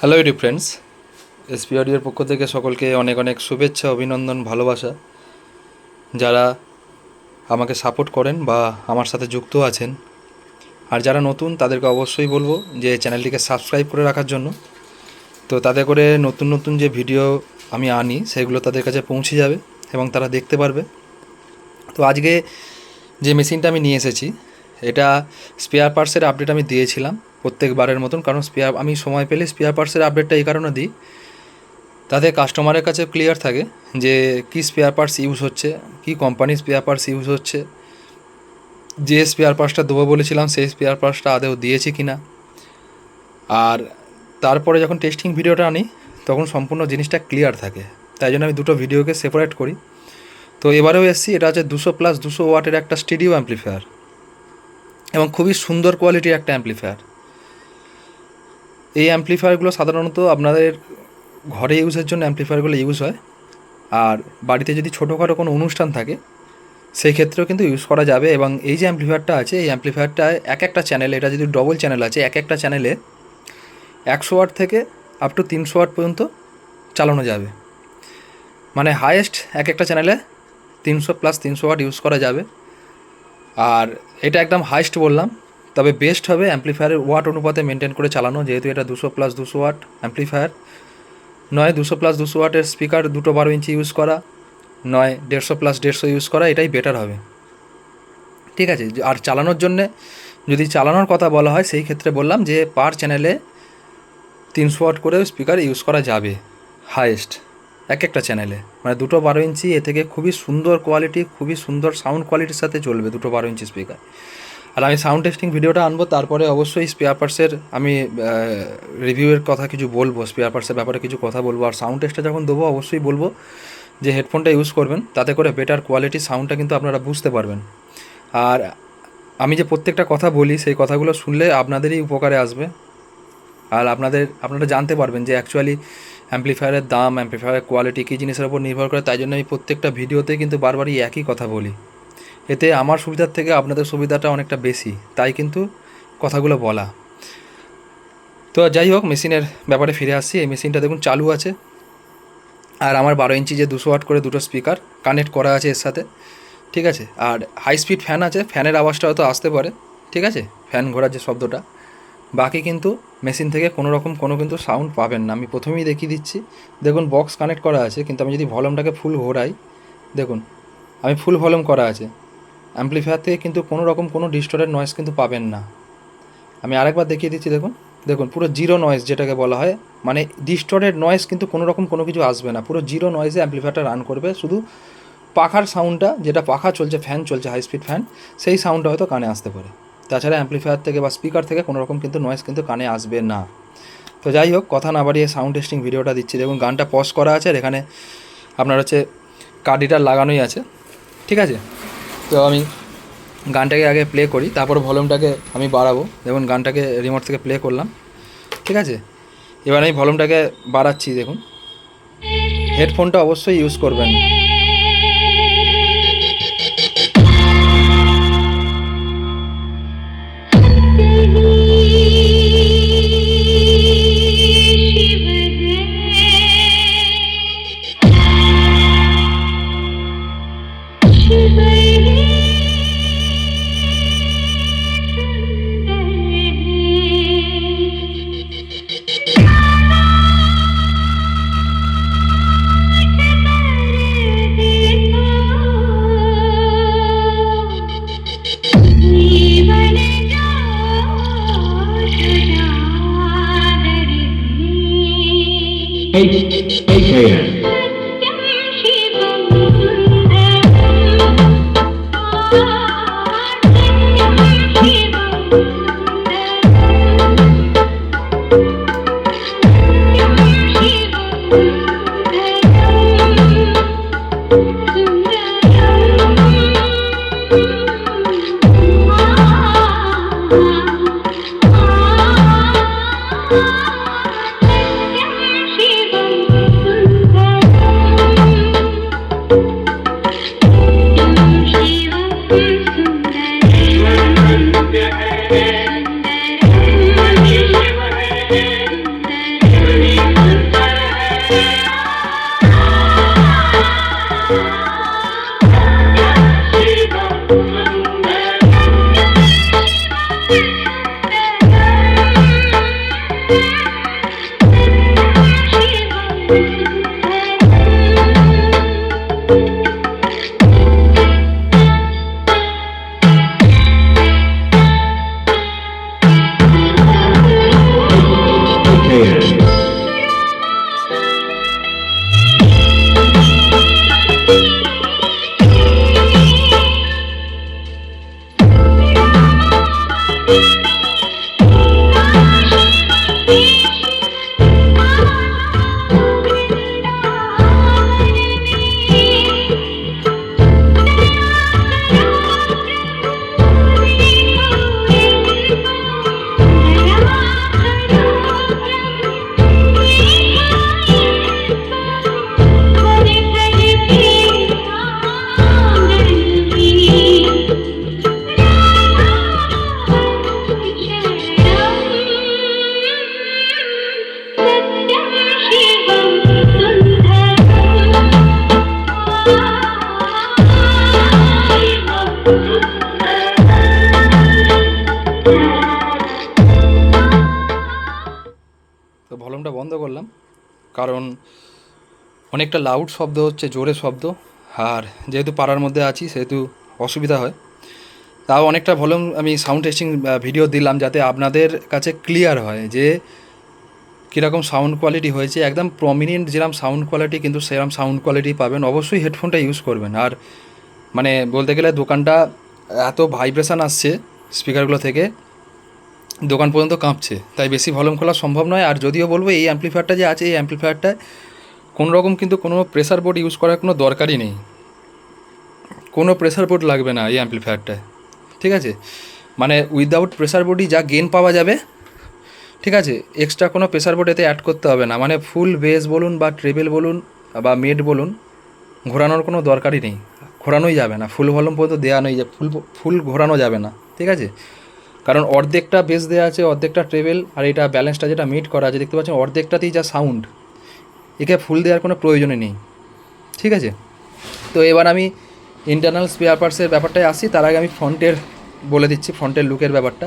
Hello YouTube friends, SP অডিওর পক্ষ থেকে সকলকে অনেক অনেক শুভেচ্ছা, অভিনন্দন, ভালোবাসা। যারা আমাকে সাপোর্ট করেন বা আমার সাথে যুক্ত আছেন, আর যারা নতুন তাদেরকে অবশ্যই বলবো যে চ্যানেলটিকে সাবস্ক্রাইব করে রাখার জন্য। তো তাতে করে নতুন নতুন যে ভিডিও আমি আনি সেগুলো তাদের কাছে পৌঁছে যাবে এবং তারা দেখতে পারবে। তো আজকে যে মেশিনটা আমি নিয়ে এসেছি, এটা স্পেয়ার পার্টসের আপডেট আমি দিয়েছিলাম প্রত্যেকবারের মতন, কারণ আমি সময় পেলে স্পেয়ার পার্টসের আপডেটটা এই কারণে দিই, তাতে কাস্টমারের কাছে ক্লিয়ার থাকে যে কী স্পেয়ার পার্টস ইউজ হচ্ছে, কী কোম্পানির স্পেয়ার পার্টস ইউজ হচ্ছে, যে স্পেয়ার পার্টসটা দেবো বলেছিলাম সেই স্পেয়ার পার্টসটা আদৌ দিয়েছি কি না। আর তারপরে যখন টেস্টিং ভিডিওটা আনি তখন সম্পূর্ণ জিনিসটা ক্লিয়ার থাকে, তাই জন্য আমি দুটো ভিডিওকে সেপারেট করি। তো এবারেও এসছি, এটা হচ্ছে 200+200 ওয়াটের একটা স্টেডিও অ্যাম্প্লিফায়ার এবং খুবই সুন্দর কোয়ালিটির একটা অ্যাম্প্লিফায়ার। এই অ্যাম্প্লিফায়ারগুলো সাধারণত আপনাদের ঘরে ইউজের জন্য অ্যাম্প্লিফায়ারগুলো ইউজ হয়, আর বাড়িতে যদি ছোটোখাটো কোনো অনুষ্ঠান থাকে সেই ক্ষেত্রেও কিন্তু ইউজ করা যাবে। এবং এই যে অ্যাম্প্লিফায়ারটা আছে, এই অ্যাম্প্লিফায়ারটা এক একটা চ্যানেলে, এটা যদি ডবল চ্যানেল আছে, এক একটা চ্যানেলে 100 ওয়াট থেকে আপ টু 300 ওয়াট পর্যন্ত চালানো যাবে। মানে হায়েস্ট এক একটা চ্যানেলে 300+300 ওয়াট ইউজ করা যাবে। আর এটা একদম হাইস্ট বললাম, তবে বেস্ট হবে অ্যাম্প্লিফায়ারের ওয়াট অনুপাতে মেনটেন করে চালানো, যেহেতু এটা 200+200 ওয়াট অ্যাম্প্লিফায়ার নয়। 200+200 ওয়াটের স্পিকার দুটো 12 ইঞ্চি ইউজ করা নয়, 150+150 ইউজ করা, এটাই বেটার হবে। ঠিক আছে। আর চালানোর জন্যে যদি চালানোর কথা বলা হয় সেই ক্ষেত্রে বললাম যে পার চ্যানেলে 300 ওয়াট করে স্পিকার ইউজ করা যাবে হায়েস্ট এক একটা চ্যানেলে। মানে দুটো 12 ইঞ্চি, এ থেকে খুবই সুন্দর কোয়ালিটি, খুবই সুন্দর সাউন্ড কোয়ালিটির সাথে চলবে দুটো 12 ইঞ্চি স্পিকার। আর আমি সাউন্ড টেস্টিং ভিডিওটা আনবো, তারপরে অবশ্যই স্পেয়ার পার্টসের আমি রিভিউয়ের কথা কিছু বলবো, স্পেয়ার পার্টসের ব্যাপারে কিছু কথা বলবো। আর সাউন্ড টেস্টটা যখন দেবো অবশ্যই বলবো যে হেডফোনটা ইউজ করবেন, তাতে করে বেটার কোয়ালিটি সাউন্ডটা কিন্তু আপনারা বুঝতে পারবেন। আর আমি যে প্রত্যেকটা কথা বলি সেই কথাগুলো শুনলে আপনাদেরই উপকারে আসবে, আর আপনারা জানতে পারবেন যে অ্যাকচুয়ালি অ্যাম্প্লিফায়ারের দাম, অ্যাম্প্লিফায়ারের কোয়ালিটি কী জিনিসের উপর নির্ভর করে। তাই জন্য আমি প্রত্যেকটা ভিডিওতে কিন্তু বারবারই একই কথা বলি, এতে আমার সুবিধার থেকে আপনাদের সুবিধাটা অনেকটা বেশি, তাই কিন্তু কথাগুলো বলা। তো যাই হোক, মেশিনের ব্যাপারে ফিরে আসছি। এই মেশিনটা দেখুন চালু আছে, আর আমার 12 ইঞ্চি যে 200 ওয়াট করে দুটো স্পিকার কানেক্ট করা আছে এর সাথে। ঠিক আছে। আর হাই স্পিড ফ্যান আছে, ফ্যানের আওয়াজটা হয়তো আসতে পারে, ঠিক আছে, ফ্যান ঘোরার যে শব্দটা। বাকি কিন্তু মেশিন থেকে কোনো কিন্তু সাউন্ড পাবেন না। আমি প্রথমেই দেখিয়ে দিচ্ছি, দেখুন বক্স কানেক্ট করা আছে, কিন্তু আমি যদি ভলিউমটাকে ফুল ঘোরাই, দেখুন আমি ফুল ভলিউম করা আছে। অ্যাম্প্লিফায়ার থেকে কিন্তু কোনো ডিস্টর্টেড নয়েজ কিন্তু পাবেন না। আমি আরেকবার দেখিয়ে দিচ্ছি, দেখুন পুরো জিরো নয়েজ যেটাকে বলা হয়, মানে ডিস্টর্টেড নয়েজ কিন্তু কোনো কিছু আসবে না, পুরো জিরো নয়েজে অ্যাম্প্লিফায়ারটা রান করবে। শুধু পাখার সাউন্ডটা, যেটা পাখা চলছে, ফ্যান চলছে, হাই স্পিড ফ্যান, সেই সাউন্ডটা হয়তো কানে আসতে পারে। তাছাড়া অ্যাম্প্লিফায়ার থেকে বা স্পিকার থেকে কিন্তু নয়েজ কিন্তু কানে আসবে না। তো যাই হোক, কথা না বাড়িয়ে সাউন্ড টেস্টিং ভিডিওটা দিচ্ছি। দেখুন গানটা পজ করা আছে, আর এখানে আপনার হচ্ছে কার্ড রিডার লাগানোই আছে। ঠিক আছে। তো আমি গানটাকে আগে প্লে করি, তারপর ভলিউমটাকে আমি বাড়াবো। দেখুন গানটাকে রিমোট থেকে প্লে করলাম। ঠিক আছে। এবার আমি ভলিউমটাকে বাড়াচ্ছি। দেখুন, হেডফোনটা অবশ্যই ইউজ করবেন। AKN. তো ভলিউমটা বন্ধ করলাম, কারণ অনেকটা লাউড শব্দ হচ্ছে, জোরে শব্দ, আর যেহেতু পাড়ার মধ্যে আছি সেহেতু অসুবিধা হয়। তাও অনেকটা ভলিউম আমি সাউন্ড টেস্টিং ভিডিও দিলাম যাতে আপনাদের কাছে ক্লিয়ার হয় যে কীরকম সাউন্ড কোয়ালিটি হয়েছে। একদম প্রমিনেন্ট যেরকম সাউন্ড কোয়ালিটি কিন্তু সেরকম সাউন্ড কোয়ালিটি পাবেন। অবশ্যই হেডফোনটা ইউজ করবেন। আর মানে বলতে গেলে দোকানটা এত ভাইব্রেশন আসছে স্পিকারগুলো থেকে, দোকান পর্যন্ত কাঁপছে, তাই বেশি ভলিউম খোলা সম্ভব নয়। আর যদিও বলবো এই অ্যাম্প্লিফায়ারটা যে আছে, এই অ্যাম্প্লিফায়ারটায় কোনো রকম কিন্তু কোনো প্রেসার বোর্ড ইউজ করার কোনো দরকারই নেই, কোনো প্রেসার বোর্ড লাগবে না এই অ্যাম্প্লিফায়ারটায়, ঠিক আছে। মানে উইদাউট প্রেসার বোর্ডই যা গেন পাওয়া যাবে, ঠিক আছে, এক্সট্রা কোনো প্রেসার বোর্ড এতে অ্যাড করতে হবে না। মানে ফুল বেস বলুন বা ট্রেবেল বলুন বা মেড বলুন, ঘোরানোর কোনো দরকারই নেই, ঘোরানোই যাবে না, ফুল ভলিউম পর্যন্ত দেওয়া নেই, যে ফুল ঘোরানো যাবে না, ঠিক আছে। কারণ অর্ধেকটা বেস দেওয়া আছে, অর্ধেকটা ট্রেবেল, আর এটা ব্যালেন্সটা যেটা মিট করা আছে দেখতে পাচ্ছেন, অর্ধেকটাতেই যা সাউন্ড, একে ফুল দেওয়ার কোনো প্রয়োজনই নেই, ঠিক আছে। তো এবার আমি ইন্টারনাল স্পেয়ার পার্টসের ব্যাপারটায় আসি। তার আগে আমি ফ্রন্টের বলে দিচ্ছি, ফ্রন্টের লুকের ব্যাপারটা।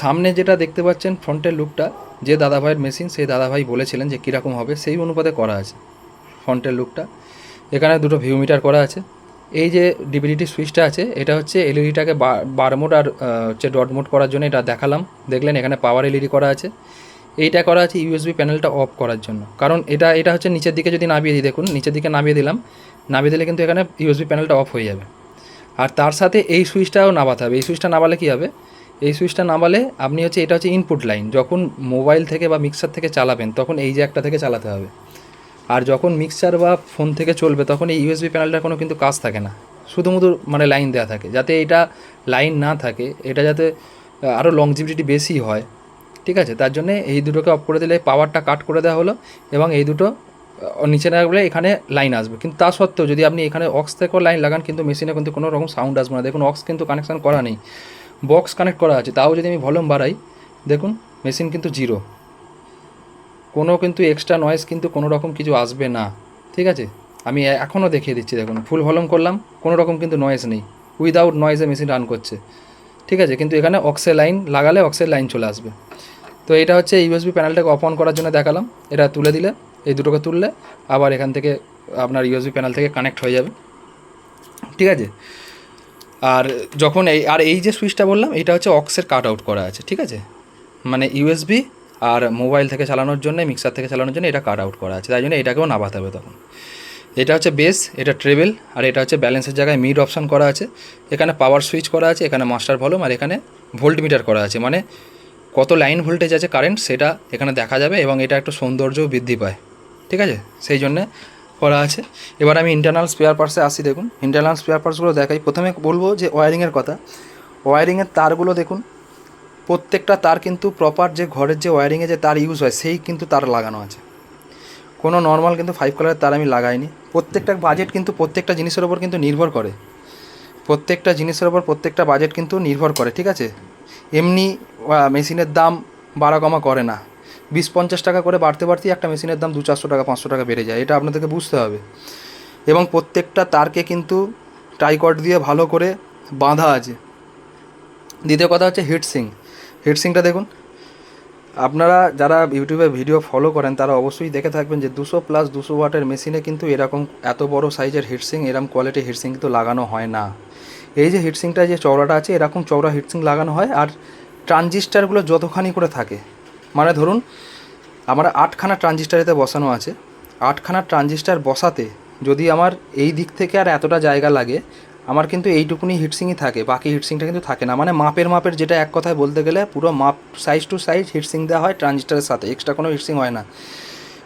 সামনে যেটা দেখতে পাচ্ছেন ফ্রন্টের লুকটা, যে দাদাভাইয়ের মেশিন, সেই দাদাভাই বলেছিলেন যে কীরকম হবে সেই অনুপাতে করা আছে ফ্রন্টের লুকটা। এখানে দুটো ভিউ মিটার করা আছে। এই যে ডিভিডিটি সুইচটা আছে, এটা হচ্ছে এলইডিটাকে বার মোড আর হচ্ছে ডট মোড করার জন্য, এটা দেখালাম, দেখলেন এখানে পাওয়ার এলইডি করা আছে। এইটা করা আছে ইউএসবি প্যানেলটা অফ করার জন্য, কারণ এটা হচ্ছে নিচের দিকে যদি নামিয়ে দিই, দেখুন নিচের দিকে নামিয়ে দিলাম, নামিয়ে দিলে কিন্তু এখানে ইউএসবি প্যানেলটা অফ হয়ে যাবে। আর তার সাথে এই সুইচটাও নামাতে হবে। এই সুইচটা নামালে কী হবে, এই সুইচটা নামালে আপনি হচ্ছে, এটা হচ্ছে ইনপুট লাইন, যখন মোবাইল থেকে বা মিক্সার থেকে চালাবেন তখন এই জ্যাকটা থেকে চালাতে হবে। আর যখন মিক্সার বা ফোন থেকে চলবে তখন এই ইউএসবি প্যানেলটার কোনো কিন্তু কাজ থাকে না, শুধুমাত্র মানে লাইন দেওয়া থাকে। যাতে এটা লাইন না থাকে, এটা যাতে আরও লংজিভিটি বেশি হয়, ঠিক আছে, তার জন্যে এই দুটোকে অফ করে দিলে পাওয়ারটা কাট করে দেওয়া হলো, এবং এই দুটো নিচে না গেলে এখানে লাইন আসবে। কিন্তু তা সত্ত্বেও যদি আপনি এখানে অক্স থেকেও লাইন লাগান, কিন্তু মেশিনে কিন্তু কোনো রকম সাউন্ড আসবে না। দেখুন অক্স কিন্তু কানেকশান করা নেই, বক্স কানেক্ট করা আছে, তাও যদি আমি ভলিউম বাড়াই, দেখুন মেশিন কিন্তু জিরো, কোনো কিন্তু এক্সট্রা নয়েজ কিন্তু কোনো রকম কিছু আসবে না, ঠিক আছে। আমি এখনও দেখিয়ে দিচ্ছি, দেখুন ফুল ভলিউম করলাম, কোনো রকম কিন্তু নয়েজ নেই, উইদাউট নয়েজে মেশিন রান করছে, ঠিক আছে। কিন্তু এখানে অক্সের লাইন লাগালে অক্সের লাইন চলে আসবে। তো এটা হচ্ছে ইউএসবি প্যানেলটাকে অফ অন করার জন্য দেখালাম। এটা তুলে দিলে, এই দুটোকে তুললে আবার এখান থেকে আপনার ইউএসবি প্যানেল থেকে কানেক্ট হয়ে যাবে, ঠিক আছে। আর যখন এই যে সুইচটা বললাম, এটা হচ্ছে অক্সের কাট আউট করা আছে, ঠিক আছে। মানে ইউএসবি আর মোবাইল থেকে চালানোর জন্য, মিক্সার থেকে চালানোর জন্য এটা কাট আউট করা আছে, তাই জন্য এটাকেও নামাতে হবে তখন। এটা হচ্ছে বেস, এটা ট্রেবেল, আর এটা হচ্ছে ব্যালেন্সের জায়গায় মিড অপশান করা আছে। এখানে পাওয়ার সুইচ করা আছে, এখানে মাস্টার ভলিউম, আর এখানে ভোল্ট মিটার করা আছে, মানে কত লাইন ভোল্টেজ আছে কারেন্ট সেটা এখানে দেখা যাবে, এবং এটা একটু সৌন্দর্যও বৃদ্ধি পায়, ঠিক আছে, সেই জন্যে করা আছে। এবার আমি ইন্টারনাল স্পেয়ার পার্টসে আসি। দেখুন ইন্টারনাল স্পেয়ার পার্টসগুলো দেখাই। প্রথমে বলবো যে ওয়্যারিংয়ের কথা। ওয়্যারিংয়ের তারগুলো দেখুন, প্রত্যেকটা তার কিন্তু প্রপার যে ঘরের যে ওয়্যারিংয়ে যে তার ইউজ হয় সেই কিন্তু তার লাগানো আছে, কোনো নর্মাল কিন্তু 5 কালারের তার আমি লাগাইনি। প্রত্যেকটা বাজেট কিন্তু প্রত্যেকটা জিনিসের ওপর কিন্তু নির্ভর করে, প্রত্যেকটা জিনিসের ওপর প্রত্যেকটা বাজেট কিন্তু নির্ভর করে, ঠিক আছে। এমনি মেশিনের দাম বাড়া কমা করে না, 20-50 টাকা করে বাড়তে বাড়তেই একটা মেশিনের দাম 200-400 টাকা 500 টাকা বেড়ে যায়, এটা আপনাদেরকে বুঝতে হবে। এবং প্রত্যেকটা তারকে কিন্তু টাইকট দিয়ে ভালো করে বাঁধা আছে। দ্বিতীয় কথা হচ্ছে হিটসিং। হিটসিংটা দেখুন, আপনারা যারা ইউটিউবে ভিডিও ফলো করেন তারা অবশ্যই দেখে থাকবেন যে 200+ 200 ওয়াটের মেশিনে কিন্তু এরকম এত বড় সাইজের হিটসিং, এরকম কোয়ালিটির হিটসিং কিন্তু লাগানো হয় না। এই যে হিটসিংটা যে চওড়াটা আছে, এরকম চওড়া হিটসিং লাগানো হয়। আর ট্রানজিস্টারগুলো যতখানি করে থাকে, মানে ধরুন আমার 8খানা ট্রানজিস্টার এতে বসানো আছে, 8খানা ট্রানজিস্টার বসাতে যদি আমার এই দিক থেকে আর এতটা জায়গা লাগে, আমার কিন্তু এইটুকুনি হিটসিংই থাকে, বাকি হিটসিংটা কিন্তু থাকে না। মানে মাপের যেটা এক কথায় বলতে গেলে পুরো মাপ সাইজ টু সাইজ হিটসিং দেওয়া হয় ট্রানজিস্টারের সাথে, এক্সট্রা কোনো হিটসিং হয় না।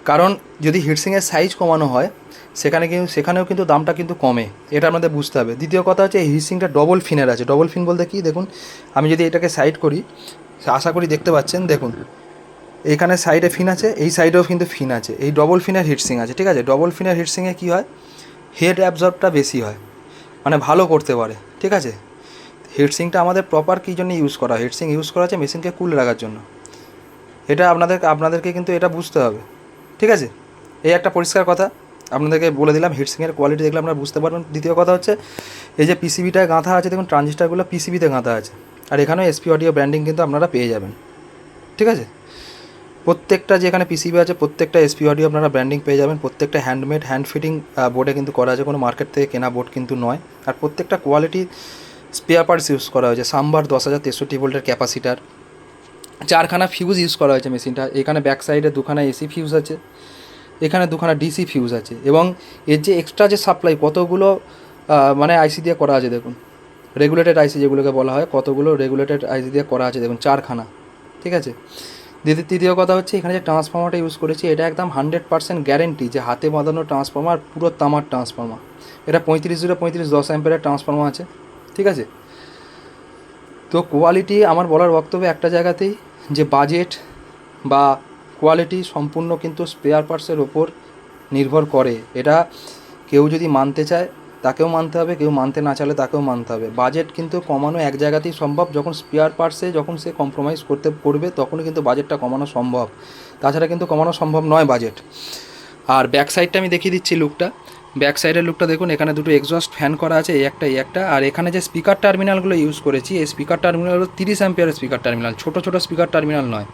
কারণ যদি হিটসিংয়ের সাইজ কমানো হয় সেখানেও কিন্তু দামটা কিন্তু কমে, এটা আপনাদের বুঝতে হবে। দ্বিতীয় কথা হচ্ছে এই হিটসিংটা ডবল ফিনের আছে। ডবল ফিন বলতে কি, দেখুন আমি যদি এটাকে সাইড করি, আশা করি দেখতে পাচ্ছেন, দেখুন এখানে সাইডে ফিন আছে, এই সাইডেও কিন্তু ফিন আছে, এই ডবল ফিনের হিটসিং আছে, ঠিক আছে। ডবল ফিনের হিটসিংয়ে কী হয়, হেড অ্যাবজর্বটা বেশি হয়, মানে ভালো করতে পারে, ঠিক আছে। হিটসিংটা আমাদের প্রপার কী জন্য ইউজ করা হয়, হিটসিং ইউজ করা আছে মেশিনকে কুল রাখার জন্য। এটা আপনাদেরকে কিন্তু এটা বুঝতে হবে, ঠিক আছে। এই একটা পরিষ্কার কথা আপনাদেরকে বলে দিলাম, হিটসিংয়ের কোয়ালিটি দেখলে আপনারা বুঝতে পারবেন। দ্বিতীয় কথা হচ্ছে এই যে পিসিবিটায় গাঁথা আছে, দেখুন ট্রানজিস্টারগুলো পিসিবিতে গাঁথা আছে, আর এখানেও এসপি অডিও ব্র্যান্ডিং কিন্তু আপনারা পেয়ে যাবেন, ঠিক আছে। প্রত্যেকটা যেখানে পিসিবি আছে প্রত্যেকটা এসপি অডিও আপনারা ব্র্যান্ডিং পেয়ে যাবেন। প্রত্যেকটা হ্যান্ডমেড হ্যান্ড ফিটিং বোর্ডে কিন্তু করা আছে, কোনো মার্কেট থেকে কেনা বোর্ড কিন্তু নয়। আর প্রত্যেকটা কোয়ালিটি স্পেয়ার পার্টস ইউজ করা হয়েছে। সাম্বার 10,063 ভোল্টের ক্যাপাসিটার, 4খানা ফিউজ ইউজ করা হয়েছে মেশিনটা। এখানে ব্যাক সাইডে 2খানা এসি ফিউজ আছে, এখানে 2খানা ডিসি ফিউজ আছে, এবং এর যে এক্সট্রা যে সাপ্লাই কতগুলো মানে আইসি দিয়ে করা আছে, দেখুন রেগুলেটেড আইসি যেগুলোকে বলা হয়, কতগুলো রেগুলেটেড আইসি দিয়ে করা আছে, দেখুন 4খানা, ঠিক আছে। তৃতীয় কথা হচ্ছে এখানে যে ট্রান্সফর্মারটা ইউজ করেছি এটা একদম 100% গ্যারেন্টি যে হাতে বাঁধানো ট্রান্সফর্মার, পুরো তামার ট্রান্সফর্মার। এটা 35-10 অ্যাম্পিয়ারের ট্রান্সফর্মার আছে, ঠিক আছে। তো কোয়ালিটি আমার বলার বক্তব্য একটা জায়গাতেই, যে বাজেট বা কোয়ালিটি সম্পূর্ণ কিন্তু স্পেয়ার পার্টসের ওপর নির্ভর করে। এটা কেউ যদি মানতে চায় তাকেও মানতে হবে, কেউ মানতে না চাইলে তাকেও মানতে হবে। বাজেট কিন্তু কমানো এক জায়গাতেই সম্ভব, যখন স্পেয়ার পার্টসে যখন সে কম্প্রোমাইজ করবে তখনই কিন্তু বাজেটটা কমানো সম্ভব, তাছাড়া কিন্তু কমানো সম্ভব নয় বাজেট। আর ব্যাক সাইডটা আমি দেখিয়ে দিচ্ছি লুকটা। ব্যাক সাইডের লুকটা দেখুন, এখানে দুটো এক্সস্ট ফ্যান করা আছে, এই একটা। আর এখানে যে স্পিকার টার্মিনালগুলো ইউজ করেছি, এই স্পিকার টার্মিনালগুলো 30 অ্যাম্পিয়ারের স্পিকার টার্মিনাল, ছোটো স্পিকার টার্মিনাল নয়।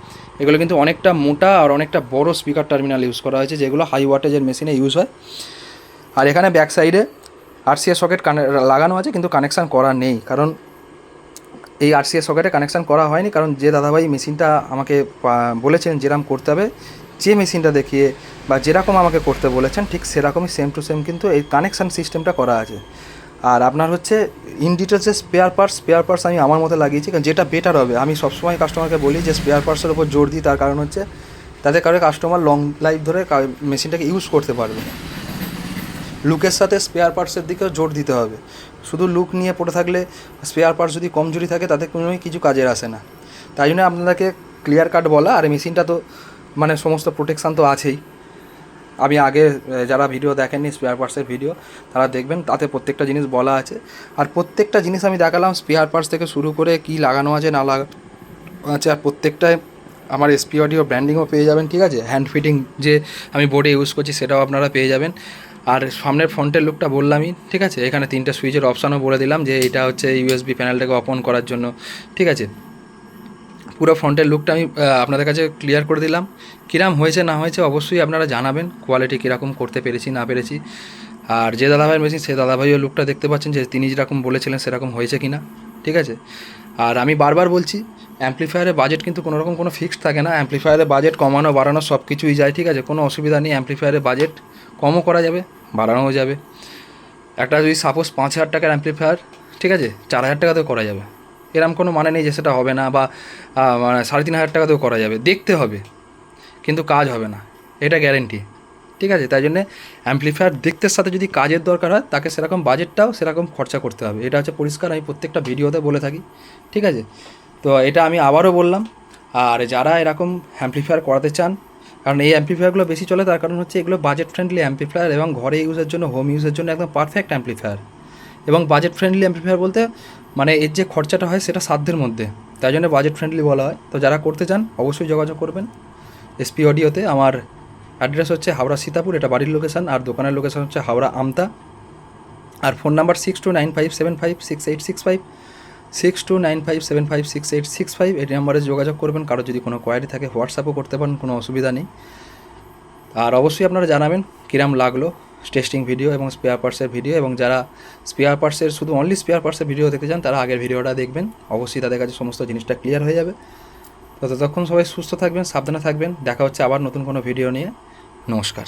এগুলো কিন্তু অনেকটা মোটা আর অনেকটা বড় স্পিকার টার্মিনাল ইউজ করা হয়েছে, যেগুলো হাই ওয়াটেজের মেশিনে ইউজ হয়। আর এখানে ব্যাক সাইডে আরসিএস সকেট লাগানো আছে, কিন্তু কানেকশান করা নেই, কারণ এই আরসিএস সকেটে কানেকশান করা হয়নি, কারণ যে দাদাভাই মেশিনটা আমাকে বলেছেন যেরকম করতে হবে, যে মেশিনটা দেখিয়ে বা যেরকম আমাকে করতে বলেছেন ঠিক সেরকমই সেম টু সেম কিন্তু এই কানেকশান সিস্টেমটা করা আছে। আর আপনার হচ্ছে ইন ডিটেলসে স্পেয়ার পার্টস আমি আমার মতো লাগিয়েছি, কারণ যেটা বেটার হবে। আমি সবসময় কাস্টমারকে বলি যে স্পেয়ার পার্টসের ওপর জোর দিই, তার কারণ হচ্ছে তাতে কারো কাস্টমার লং লাইফ ধরে মেশিনটাকে ইউজ করতে পারবে। লুকের সাথে স্পেয়ার পার্টসের দিকেও জোর দিতে হবে। শুধু লুক নিয়ে পড়ে থাকলে, স্পেয়ার পার্টস যদি কমজোরি থাকে তাতে কোনোই কিছু কাজের আসে না। তাই জন্য আপনাদেরকে ক্লিয়ার কাট বলা। আর মেশিনটা তো মানে সমস্ত প্রোটেকশান তো আছেই। আমি আগে যারা ভিডিও দেখেননি স্পেয়ার পার্টসের ভিডিও, তারা দেখবেন, তাতে প্রত্যেকটা জিনিস বলা আছে। আর প্রত্যেকটা জিনিস আমি দেখালাম, স্পেয়ার পার্টস থেকে শুরু করে কী লাগানো আছে না লাগানো আছে, আর প্রত্যেকটায় আমার এসপি অডিও ব্র্যান্ডিংও পেয়ে যাবেন, ঠিক আছে। হ্যান্ড ফিটিং যে আমি বোর্ডে ইউজ করছি সেটাও আপনারা পেয়ে যাবেন। আর সামনের ফ্রন্টের লুকটা বললামই, ঠিক আছে। এখানে 3টে সুইচের অপশানও বলে দিলাম, যে এটা হচ্ছে ইউএসবি প্যানেলটাকে অন করার জন্য, ঠিক আছে। পুরো ফ্রন্টের লুকটা আমি আপনাদের কাছে ক্লিয়ার করে দিলাম। কীরকম হয়েছে না হয়েছে অবশ্যই আপনারা জানাবেন, কোয়ালিটি কীরকম করতে পেরেছি না পেরেছি। আর যে দাদাভাইয়ের মেশিন, সে দাদাভাইও লুকটা দেখতে পাচ্ছেন যে তিনি যেরকম বলেছিলেন সেরকম হয়েছে কি না, ঠিক আছে। আর আমি বারবার বলছি, অ্যাম্প্লিফায়ারের বাজেট কিন্তু কোনোরকম কোনো ফিক্সড থাকে না। অ্যাম্প্লিফায়ারের বাজেট কমানো বাড়ানো সব কিছুই যায়, ঠিক আছে, কোনো অসুবিধা নেই। অ্যাম্প্লিফায়ারের বাজেট কমও করা যাবে, বাড়ানোও যাবে। একটা যদি সাপোজ 5,000 টাকার অ্যাম্প্লিফায়ার, ঠিক আছে, 4,000 টাকাতেও করা যাবে, এরম কোনো মানে নেই যে সেটা হবে না, বা মানে 3,500 টাকাতেও করা যাবে। দেখতে হবে কিন্তু কাজ হবে না, এটা গ্যারেন্টি, ঠিক আছে। তাই জন্যে অ্যাম্প্লিফায়ার দেখতে সাথে যদি কাজের দরকার হয়, তাকে সেরকম বাজেটটাও সেরকম খরচা করতে হবে। এটা হচ্ছে পরিষ্কার, আমি প্রত্যেকটা ভিডিওতে বলে থাকি, ঠিক আছে। তো এটা আমি আবারও বললাম। আর যারা এরকম অ্যাম্প্লিফায়ার করাতে চান, কারণ এই অ্যাম্প্লিফায়ারগুলো বেশি চলে, তার কারণ হচ্ছে এগুলো বাজেট ফ্রেন্ডলি অ্যাম্প্লিফায়ার, এবং ঘরে ইউজের জন্য, হোম ইউজের জন্য একদম পারফেক্ট অ্যাম্প্লিফায়ার। এবং বাজেট ফ্রেন্ডলি অ্যাম্প্লিফায়ার বলতে মানে এর যে খরচাটা হয় সেটা সাধ্যের মধ্যে, তাই জন্য বাজেট ফ্রেন্ডলি বলা হয়। তো যারা করতে চান অবশ্যই যোগাযোগ করবেন এসপি অডিওতে। আমার অ্যাড্রেস হচ্ছে হাওড়া সীতাপুর, এটা বাড়ির লোকেশান, আর দোকানের লোকেশান হচ্ছে হাওড়া আমতা। আর ফোন নাম্বার 6295756865, 6295756865। এই নাম্বারে যোগাযোগ করবেন। কারো যদি কোনো কোয়ারি থাকে হোয়াটসঅ্যাপও করতে পারেন, কোনো অসুবিধা নেই। আর অবশ্যই আপনারা জানাবেন কিরাম লাগলো টেস্টিং ভিডিও এবং স্পেয়ার পার্টসের ভিডিও। এবং যারা স্পেয়ার পার্টসের শুধু অনলি স্পেয়ার পার্টসের ভিডিও দেখতে চান, তারা আগের ভিডিওটা দেখবেন, অবশ্যই তাদের কাছে সমস্ত জিনিসটা ক্লিয়ার হয়ে যাবে। তো ততক্ষণ সবাই সুস্থ থাকবেন, সাবধানে থাকবেন। দেখা হচ্ছে আবার নতুন কোনো ভিডিও নিয়ে। নমস্কার।